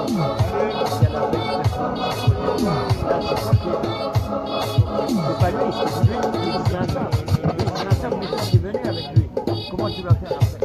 C'est pas lui, c'est lui qui est Vincent. Vincent, mais tu es venu avec lui. Comment tu vas faire après?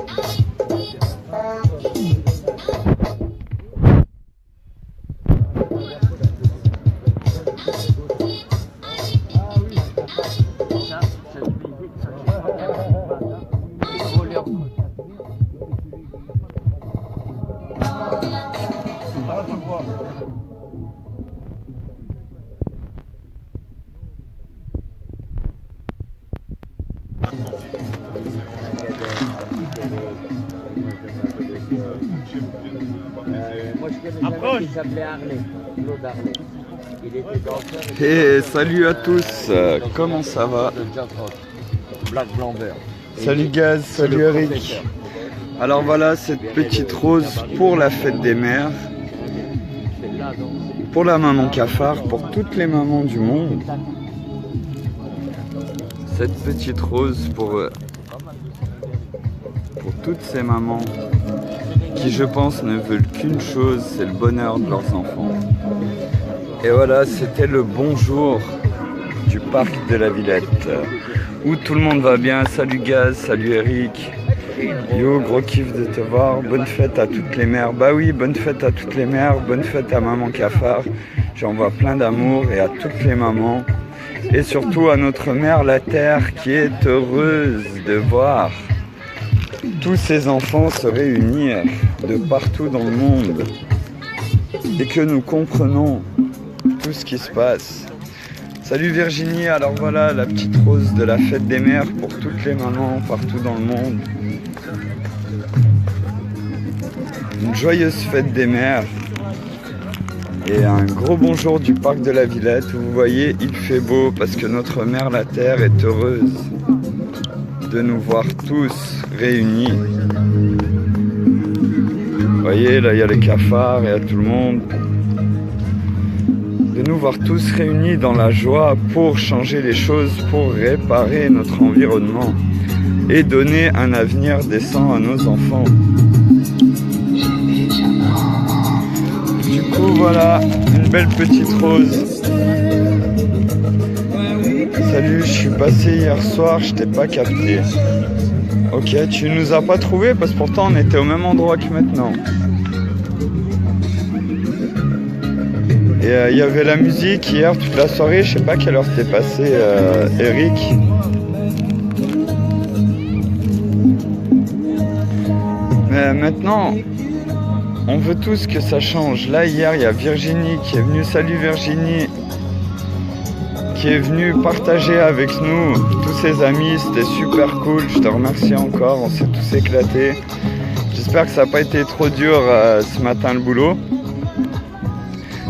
Moi je connais quelqu'un qui s'appelait Harley, Claude Harley. Il était danseur. Et salut à tous, comment ça va? Black Blanc Vert. Salut Gaz, salut Eric. Alors voilà cette petite rose pour la fête des mères, pour la maman cafard, pour toutes les mamans du monde. Cette petite rose pour toutes ces mamans qui, je pense, ne veulent qu'une chose, c'est le bonheur de leurs enfants. Et voilà, c'était le bonjour du parc de la Villette, où tout le monde va bien. Salut Gaz, salut Eric. Yo, gros kiff de te voir. Bonne fête à toutes les mères. Bah oui, bonne fête à toutes les mères. Bonne fête à maman cafard. J'envoie plein d'amour et à toutes les mamans. Et surtout à notre mère la terre qui est heureuse de voir tous ces enfants se réunir de partout dans le monde et que nous comprenons tout ce qui se passe. Salut Virginie, alors voilà la petite rose de la fête des mères pour toutes les mamans partout dans le monde. Une joyeuse fête des mères et un gros bonjour du parc de la Villette où vous voyez il fait beau parce que notre mère la terre est heureuse de nous voir tous réunis. Vous voyez là il y a les cafards et à tout le monde. De nous voir tous réunis dans la joie pour changer les choses, pour réparer notre environnement et donner un avenir décent à nos enfants. Du coup voilà, une belle petite rose. Salut, je suis passé hier soir, je t'ai pas capté. Ok, tu nous as pas trouvé parce que pourtant on était au même endroit que maintenant. Et il y avait la musique hier toute la soirée, je sais pas quelle heure t'es passé Eric. Mais maintenant, on veut tous que ça change. Là hier il y a Virginie qui est venue, salut Virginie, qui est venue partager avec nous tous ses amis, c'était super cool, je te remercie encore, on s'est tous éclatés. J'espère que ça n'a pas été trop dur ce matin le boulot.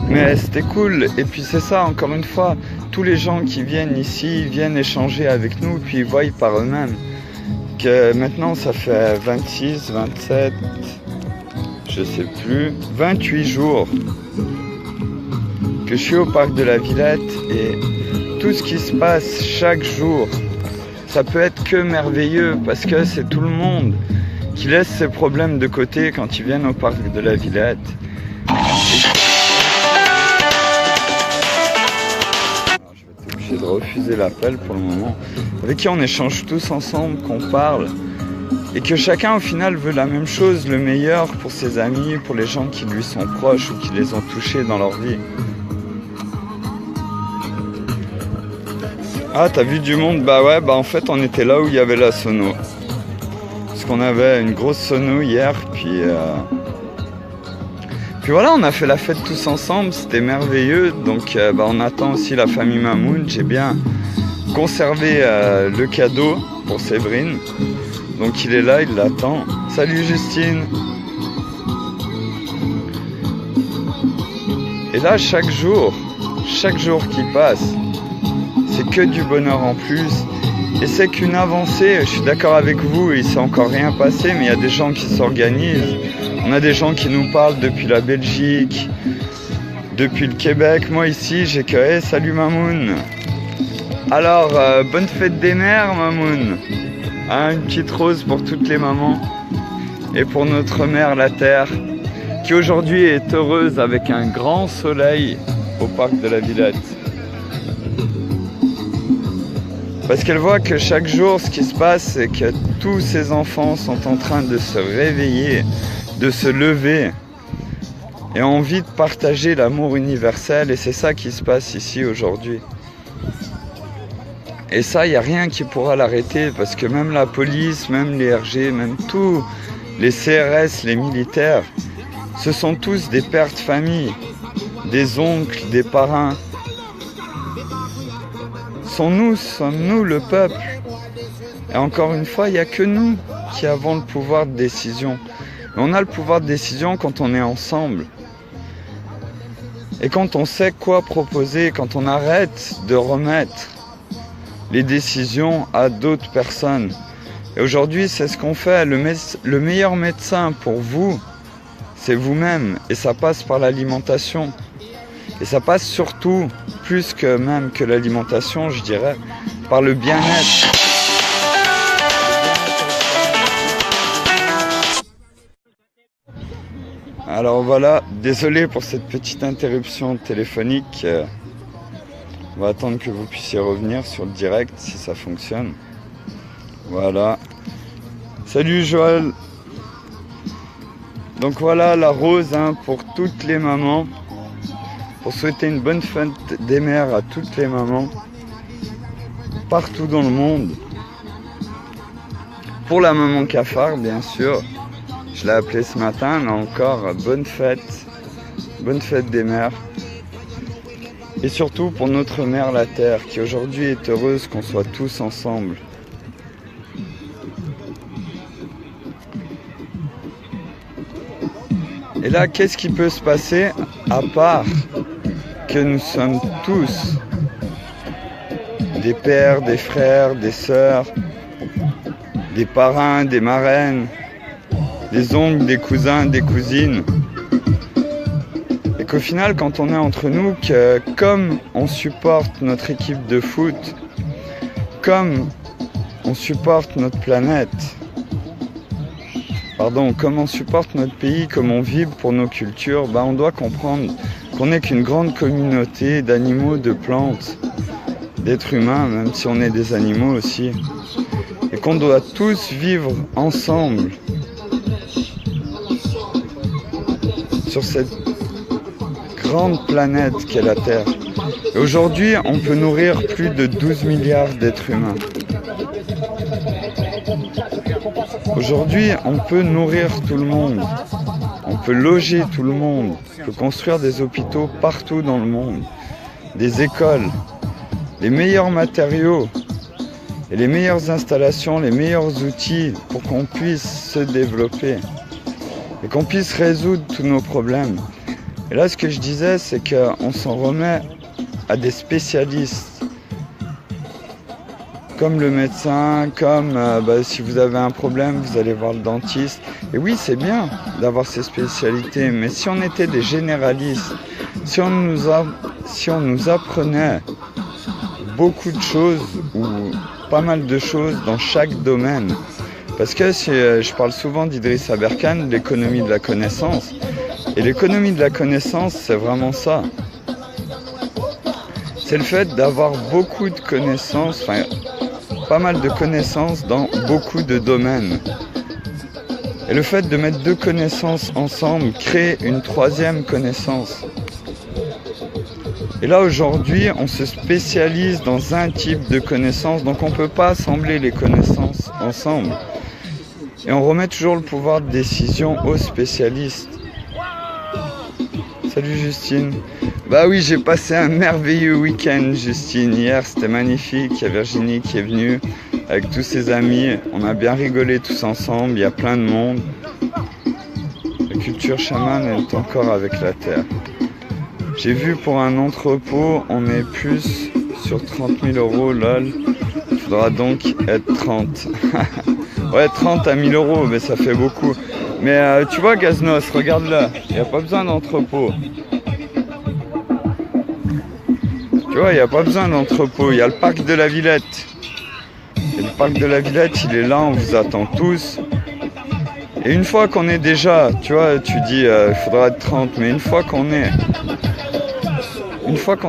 Mais c'était cool, et puis c'est ça, encore une fois, tous les gens qui viennent ici, viennent échanger avec nous, puis ils voient par eux-mêmes que maintenant ça fait 26, 27, je sais plus, 28 jours que je suis au parc de la Villette, et tout ce qui se passe chaque jour, ça peut être que merveilleux, parce que c'est tout le monde qui laisse ses problèmes de côté quand ils viennent au parc de la Villette. De refuser l'appel pour le moment, avec qui on échange tous ensemble, qu'on parle et que chacun au final veut la même chose, le meilleur pour ses amis, pour les gens qui lui sont proches ou qui les ont touchés dans leur vie. Ah, t'as vu du monde? Bah ouais, bah en fait on était là où il y avait la sono, parce qu'on avait une grosse sono hier, puis voilà, on a fait la fête tous ensemble, c'était merveilleux. Donc on attend aussi la famille Mamoun. J'ai bien conservé le cadeau pour Séverine. Donc il est là, il l'attend. Salut Justine. Et là, chaque jour qui passe, c'est que du bonheur en plus. Et c'est qu'une avancée, je suis d'accord avec vous, il ne s'est encore rien passé, mais il y a des gens qui s'organisent. On a des gens qui nous parlent depuis la Belgique, depuis le Québec. Moi ici, j'ai que hey, salut Mamoun. Alors, bonne fête des mères Mamoun. Hein, une petite rose pour toutes les mamans et pour notre mère la terre. qui aujourd'hui est heureuse avec un grand soleil au parc de la Villette. Parce qu'elle voit que chaque jour, ce qui se passe, c'est que tous ces enfants sont en train de se réveiller, de se lever, et ont envie de partager l'amour universel, et c'est ça qui se passe ici aujourd'hui. Et ça, il n'y a rien qui pourra l'arrêter, parce que même la police, même les RG, même tous les CRS, les militaires, ce sont tous des pères de famille, des oncles, des parrains. Sommes-nous le peuple. Et encore une fois, il n'y a que nous qui avons le pouvoir de décision. Mais on a le pouvoir de décision quand on est ensemble. Et quand on sait quoi proposer, quand on arrête de remettre les décisions à d'autres personnes. Et aujourd'hui, c'est ce qu'on fait. Le meilleur médecin pour vous, c'est vous-même. Et ça passe par l'alimentation. Et ça passe surtout, plus que même que l'alimentation, je dirais, par le bien-être. Alors voilà, désolé pour cette petite interruption téléphonique. On va attendre que vous puissiez revenir sur le direct si ça fonctionne. Voilà. Salut Joël. Donc voilà la rose hein, pour toutes les mamans. Pour souhaiter une bonne fête des mères à toutes les mamans. Partout dans le monde. Pour la maman cafard bien sûr. Je l'ai appelée ce matin, là encore, bonne fête. Bonne fête des mères. Et surtout pour notre mère la Terre, qui aujourd'hui est heureuse qu'on soit tous ensemble. Et là, qu'est-ce qui peut se passer à part que nous sommes tous des pères, des frères, des sœurs, des parrains, des marraines, des oncles, des cousins, des cousines. Et qu'au final, quand on est entre nous, que comme on supporte notre équipe de foot, comme on supporte notre planète, comme on supporte notre pays, comme on vibre pour nos cultures, on doit comprendre qu'on n'est qu'une grande communauté d'animaux, de plantes, d'êtres humains, même si on est des animaux aussi, et qu'on doit tous vivre ensemble sur cette grande planète qu'est la Terre. Et aujourd'hui, on peut nourrir plus de 12 milliards d'êtres humains. Aujourd'hui, on peut nourrir tout le monde, on peut loger tout le monde, on peut construire des hôpitaux partout dans le monde, des écoles, les meilleurs matériaux et les meilleures installations, les meilleurs outils pour qu'on puisse se développer et qu'on puisse résoudre tous nos problèmes. Et là, ce que je disais, c'est qu'on s'en remet à des spécialistes, comme le médecin, comme si vous avez un problème, vous allez voir le dentiste. Et oui, c'est bien d'avoir ces spécialités, mais si on était des généralistes, si on nous apprenait beaucoup de choses, ou pas mal de choses dans chaque domaine, parce que je parle souvent d'Idriss Aberkane, l'économie de la connaissance, et l'économie de la connaissance, c'est vraiment ça. C'est le fait d'avoir beaucoup de connaissances, pas mal de connaissances dans beaucoup de domaines. Et le fait de mettre deux connaissances ensemble crée une troisième connaissance. Et là aujourd'hui, on se spécialise dans un type de connaissances, donc on ne peut pas assembler les connaissances ensemble. Et on remet toujours le pouvoir de décision aux spécialistes. Salut Justine. Bah oui, j'ai passé un merveilleux week-end, Justine. Hier, c'était magnifique. Il y a Virginie qui est venue avec tous ses amis. On a bien rigolé tous ensemble. Il y a plein de monde. La culture chamane est encore avec la terre. J'ai vu pour un entrepôt, on est plus sur 30 000 €, lol. Il faudra donc être 30. Ouais, 30 à 1000 €, mais ça fait beaucoup. Mais tu vois, Gaznos, regarde là. Il n'y a pas besoin d'entrepôt. Tu vois, il n'y a pas besoin d'entrepôt. Il y a le parc de la Villette. Et le parc de la Villette, il est là, on vous attend tous. Et une fois qu'on est déjà, tu vois, tu dis il faudra être 30, mais une fois qu'on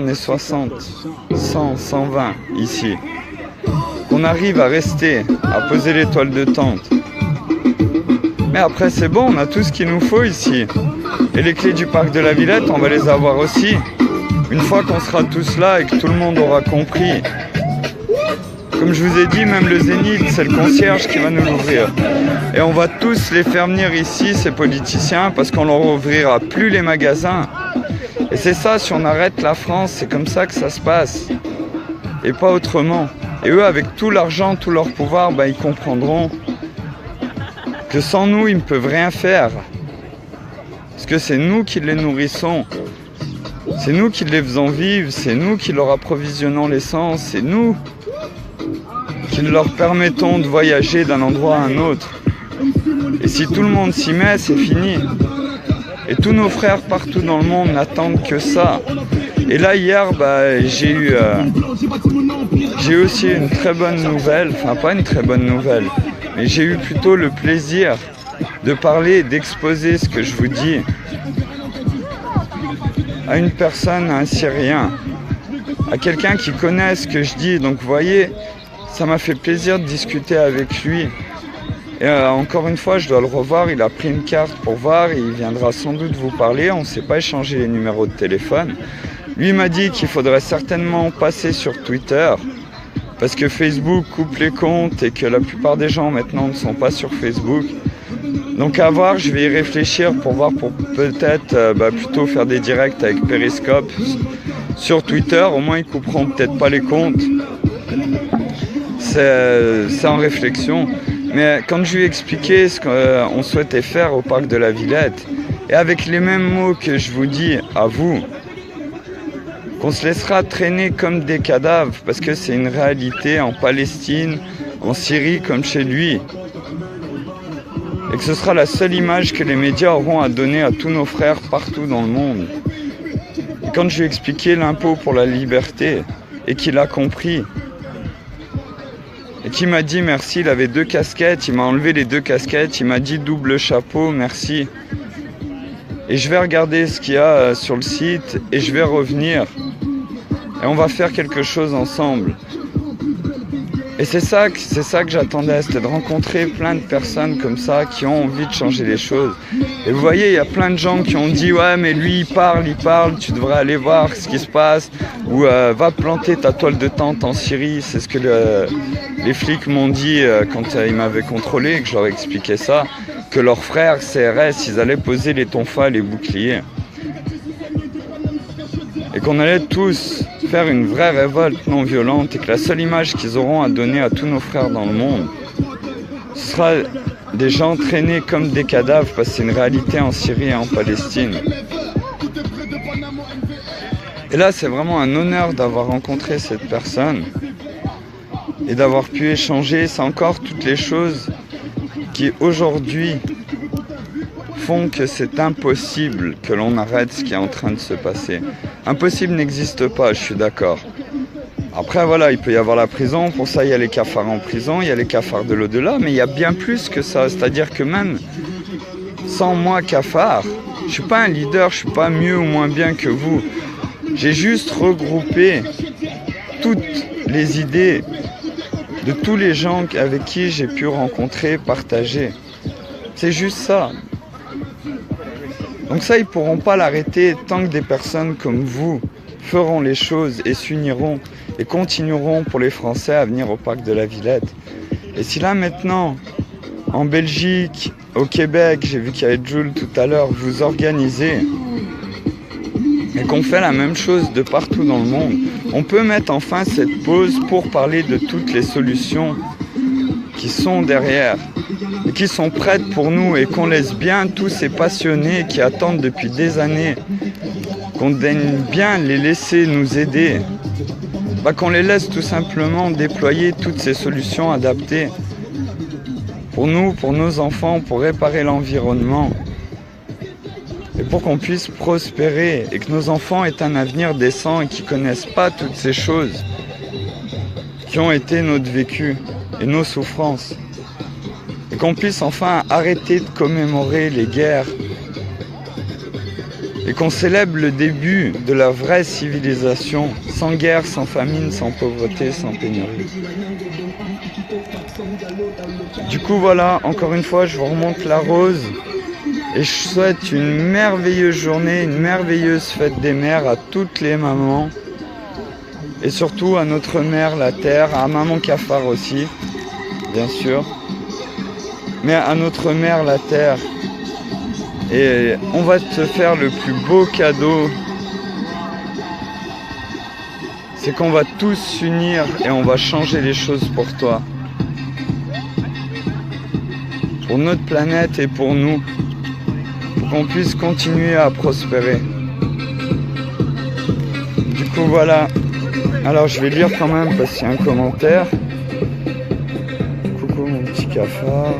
est 60, 100, 120 ici, qu'on arrive à rester, à poser les toiles de tente, mais après c'est bon, on a tout ce qu'il nous faut ici. Et les clés du parc de la Villette, on va les avoir aussi. Une fois qu'on sera tous là et que tout le monde aura compris. Comme je vous ai dit, même le Zénith, c'est le concierge qui va nous l'ouvrir. Et on va tous les faire venir ici, ces politiciens, parce qu'on leur ouvrira plus les magasins. Et c'est ça, si on arrête la France, c'est comme ça que ça se passe. Et pas autrement. Et eux, avec tout l'argent, tout leur pouvoir, ben, ils comprendront que sans nous, ils ne peuvent rien faire. Parce que c'est nous qui les nourrissons. C'est nous qui les faisons vivre. C'est nous qui leur approvisionnons l'essence. C'est nous qui leur permettons de voyager d'un endroit à un autre. Et si tout le monde s'y met, c'est fini. Et tous nos frères partout dans le monde n'attendent que ça. Et là, hier, bah, j'ai eu aussi une très bonne nouvelle. Enfin, pas une très bonne nouvelle. Mais j'ai eu plutôt le plaisir de parler et d'exposer ce que je vous dis à une personne, à un Syrien, à quelqu'un qui connaît ce que je dis. Donc vous voyez, ça m'a fait plaisir de discuter avec lui. Et encore une fois, je dois le revoir, il a pris une carte pour voir, et il viendra sans doute vous parler. On ne s'est pas échangé les numéros de téléphone. Lui m'a dit qu'il faudrait certainement passer sur Twitter, parce que Facebook coupe les comptes et que la plupart des gens maintenant ne sont pas sur Facebook. Donc à voir, je vais y réfléchir pour voir, pour peut-être plutôt faire des directs avec Periscope sur Twitter. Au moins ils couperont peut-être pas les comptes. C'est en réflexion. Mais quand je lui ai expliqué ce qu'on souhaitait faire au parc de la Villette, et avec les mêmes mots que je vous dis à vous, qu'on se laissera traîner comme des cadavres, parce que c'est une réalité en Palestine, en Syrie comme chez lui, et que ce sera la seule image que les médias auront à donner à tous nos frères partout dans le monde. Et quand je lui ai expliqué l'impôt pour la liberté, et qu'il a compris, et qui m'a dit merci, il avait 2 casquettes, il m'a enlevé les 2 casquettes, il m'a dit double chapeau, merci. Et je vais regarder ce qu'il y a sur le site et je vais revenir. Et on va faire quelque chose ensemble. Et c'est ça que j'attendais, c'était de rencontrer plein de personnes comme ça qui ont envie de changer les choses. Et vous voyez, il y a plein de gens qui ont dit « Ouais, mais lui, il parle, tu devrais aller voir ce qui se passe. » Ou « Va planter ta toile de tente en Syrie. » C'est ce que les flics m'ont dit quand ils m'avaient contrôlé, que je leur expliquais ça. Que leurs frères CRS, ils allaient poser les tonfas, les boucliers. Et qu'on allait tous faire une vraie révolte non violente et que la seule image qu'ils auront à donner à tous nos frères dans le monde, ce sera des gens traînés comme des cadavres, parce que c'est une réalité en Syrie et en Palestine. Et là, c'est vraiment un honneur d'avoir rencontré cette personne et d'avoir pu échanger. C'est encore toutes les choses qui aujourd'hui font que c'est impossible que l'on arrête ce qui est en train de se passer. Impossible n'existe pas, je suis d'accord. Après voilà, il peut y avoir la prison, pour ça il y a les cafards en prison, il y a les cafards de l'au-delà, mais il y a bien plus que ça. C'est-à-dire que même sans moi cafard, je suis pas un leader, je suis pas mieux ou moins bien que vous. J'ai juste regroupé toutes les idées de tous les gens avec qui j'ai pu rencontrer, partager. C'est juste ça. Donc ça, ils ne pourront pas l'arrêter tant que des personnes comme vous feront les choses et s'uniront et continueront pour les Français à venir au parc de la Villette. Et si là maintenant, en Belgique, au Québec, j'ai vu qu'il y avait Jules tout à l'heure, vous organisez et qu'on fait la même chose de partout dans le monde, on peut mettre enfin cette pause pour parler de toutes les solutions qui sont derrière et qui sont prêtes pour nous, et qu'on laisse bien tous ces passionnés qui attendent depuis des années, qu'on daigne bien les laisser nous aider, qu'on les laisse tout simplement déployer toutes ces solutions adaptées pour nous, pour nos enfants, pour réparer l'environnement et pour qu'on puisse prospérer et que nos enfants aient un avenir décent et qu'ils ne connaissent pas toutes ces choses qui ont été notre vécu et nos souffrances. Et qu'on puisse enfin arrêter de commémorer les guerres et qu'on célèbre le début de la vraie civilisation, sans guerre, sans famine, sans pauvreté, sans pénurie. Du coup voilà, encore une fois, je vous remonte la rose et je souhaite une merveilleuse journée, une merveilleuse fête des mères à toutes les mamans et surtout à notre mère, la terre, à maman Cafard aussi, bien sûr, mais à notre mère, la terre. Et on va te faire le plus beau cadeau, c'est qu'on va tous s'unir et on va changer les choses pour toi. Pour notre planète et pour nous, pour qu'on puisse continuer à prospérer. Du coup voilà, alors je vais lire quand même parce qu'il y a un commentaire. Coucou mon petit cafard.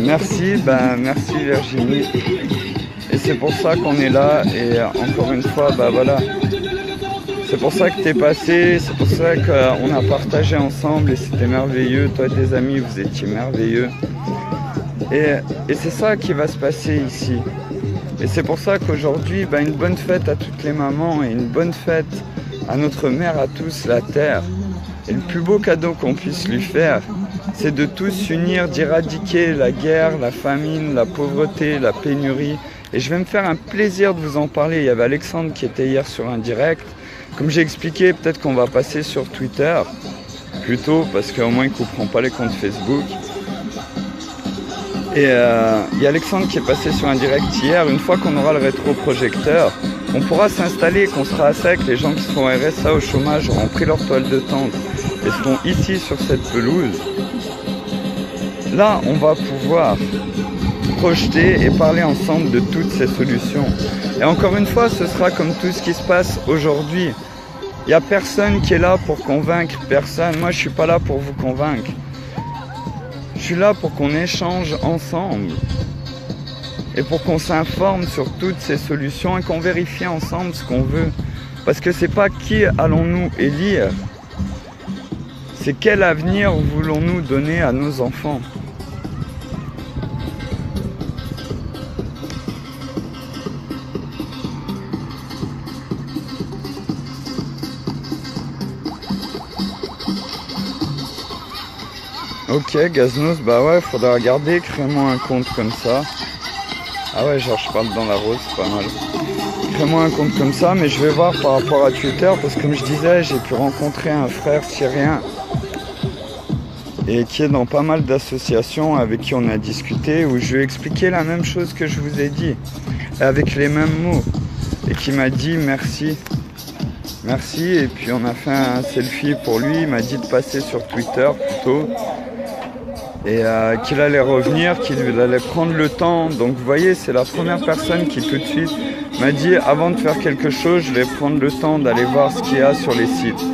Merci, merci Virginie. Et c'est pour ça qu'on est là. Et encore une fois, voilà. C'est pour ça que t'es passé, c'est pour ça qu'on a partagé ensemble et c'était merveilleux. Toi et tes amis, vous étiez merveilleux. Et c'est ça qui va se passer ici. Et c'est pour ça qu'aujourd'hui, une bonne fête à toutes les mamans et une bonne fête à notre mère, à tous, la terre. Et le plus beau cadeau qu'on puisse lui faire, c'est de tous s'unir, d'éradiquer la guerre, la famine, la pauvreté, la pénurie. Et je vais me faire un plaisir de vous en parler. Il y avait Alexandre qui était hier sur un direct. Comme j'ai expliqué, peut-être qu'on va passer sur Twitter, plutôt, parce qu'au moins ils ne couperont pas les comptes Facebook. Et il y a Alexandre qui est passé sur un direct hier. Une fois qu'on aura le rétroprojecteur, on pourra s'installer, qu'on sera à sec. Les gens qui seront RSA au chômage auront pris leur toile de tente et seront ici sur cette pelouse. Là, on va pouvoir projeter et parler ensemble de toutes ces solutions. Et encore une fois, ce sera comme tout ce qui se passe aujourd'hui. Il n'y a personne qui est là pour convaincre personne. Moi, je ne suis pas là pour vous convaincre. Je suis là pour qu'on échange ensemble et pour qu'on s'informe sur toutes ces solutions et qu'on vérifie ensemble ce qu'on veut. Parce que c'est pas qui allons-nous élire, c'est quel avenir voulons-nous donner à nos enfants. Ok, Gaznos, ouais, faudra regarder, crée-moi un compte comme ça. Ah ouais, genre je parle dans la rose, c'est pas mal. Crée-moi un compte comme ça, mais je vais voir par rapport à Twitter, parce que comme je disais, j'ai pu rencontrer un frère syrien et qui est dans pas mal d'associations avec qui on a discuté, où je lui ai expliqué la même chose que je vous ai dit, avec les mêmes mots, et qui m'a dit merci. Merci, et puis on a fait un selfie pour lui, il m'a dit de passer sur Twitter plutôt. Et qu'il allait revenir, qu'il allait prendre le temps. Donc vous voyez, c'est la première personne qui tout de suite m'a dit avant de faire quelque chose, je vais prendre le temps d'aller voir ce qu'il y a sur les sites.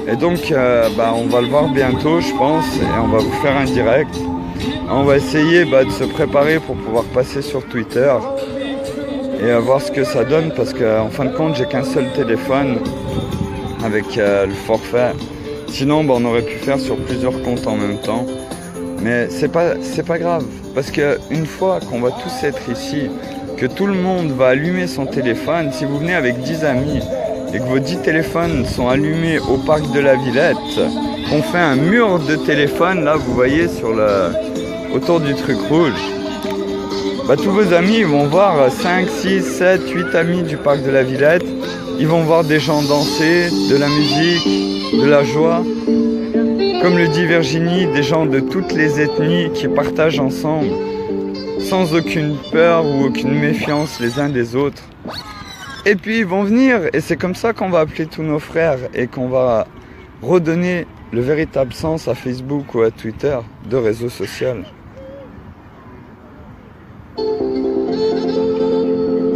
Et donc on va le voir bientôt, je pense, et on va vous faire un direct. On va essayer de se préparer pour pouvoir passer sur Twitter et voir ce que ça donne, parce qu'en fin de compte, j'ai qu'un seul téléphone avec le forfait. Sinon, on aurait pu faire sur plusieurs comptes en même temps. Mais c'est pas grave. Parce qu'une fois qu'on va tous être ici, que tout le monde va allumer son téléphone, si vous venez avec 10 amis et que vos 10 téléphones sont allumés au parc de la Villette, qu'on fait un mur de téléphones, là, vous voyez, autour du truc rouge, tous vos amis ils vont voir 5, 6, 7, 8 amis du parc de la Villette. Ils vont voir des gens danser, de la musique, de la joie. Comme le dit Virginie, des gens de toutes les ethnies qui partagent ensemble, sans aucune peur ou aucune méfiance les uns des autres. Et puis ils vont venir, et c'est comme ça qu'on va appeler tous nos frères, et qu'on va redonner le véritable sens à Facebook ou à Twitter de réseau social.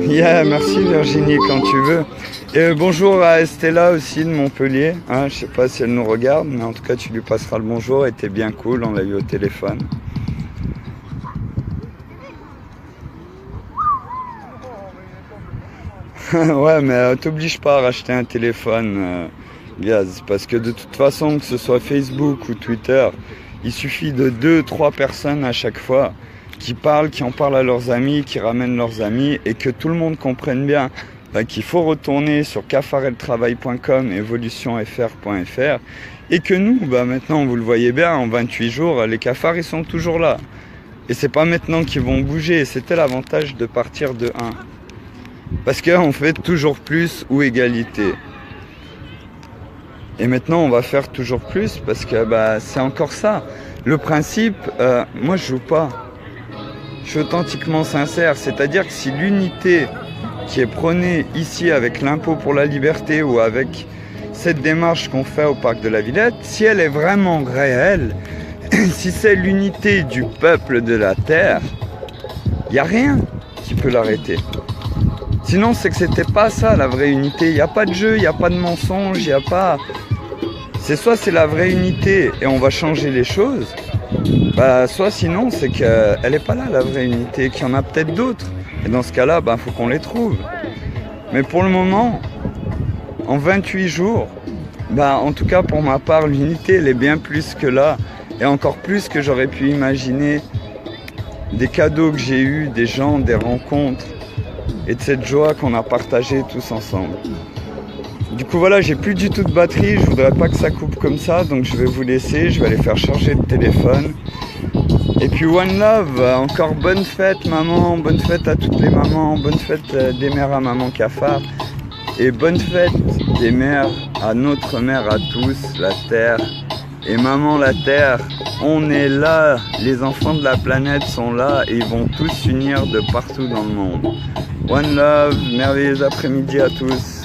Yeah, merci Virginie quand tu veux. Et bonjour à Estella aussi de Montpellier. Hein, je sais pas si elle nous regarde, mais en tout cas tu lui passeras le bonjour. Elle était bien cool, on l'a eu au téléphone. Ouais, mais t'oblige pas à racheter un téléphone, Gaz, parce que de toute façon, que ce soit Facebook ou Twitter, il suffit de 2-3 personnes à chaque fois qui en parlent à leurs amis, qui ramènent leurs amis, et que tout le monde comprenne bien qu'il faut retourner sur cafareltravail.com, evolutionfr.fr, et que nous, maintenant, vous le voyez bien, en 28 jours, les cafards, ils sont toujours là. Et c'est pas maintenant qu'ils vont bouger, c'était l'avantage de partir de 1. Parce qu'on fait toujours plus ou égalité. Et maintenant, on va faire toujours plus parce que c'est encore ça. Le principe, moi je joue pas. Je suis authentiquement sincère. C'est-à-dire que si l'unité qui est prônée ici avec l'impôt pour la liberté ou avec cette démarche qu'on fait au parc de la Villette, si elle est vraiment réelle, si c'est l'unité du peuple de la terre, il n'y a rien qui peut l'arrêter. Sinon, c'est que c'était pas ça la vraie unité. Il n'y a pas de jeu, il n'y a pas de mensonge, il n'y a pas... Soit c'est la vraie unité et on va changer les choses, soit sinon c'est qu'elle n'est pas là la vraie unité, qu'il y en a peut-être d'autres. Et dans ce cas-là, faut qu'on les trouve. Mais pour le moment, en 28 jours, en tout cas pour ma part, l'unité elle est bien plus que là. Et encore plus que j'aurais pu imaginer des cadeaux que j'ai eus, des gens, des rencontres. Et de cette joie qu'on a partagée tous ensemble. Du coup voilà, j'ai plus du tout de batterie, je voudrais pas que ça coupe comme ça, donc je vais vous laisser, je vais aller faire charger le téléphone. Et puis one love, encore bonne fête maman, bonne fête à toutes les mamans, bonne fête des mères à maman cafard. Et bonne fête des mères à notre mère à tous, la terre. Et maman la terre, on est là, les enfants de la planète sont là et ils vont tous s'unir de partout dans le monde. One love, merveilleux après-midi à tous.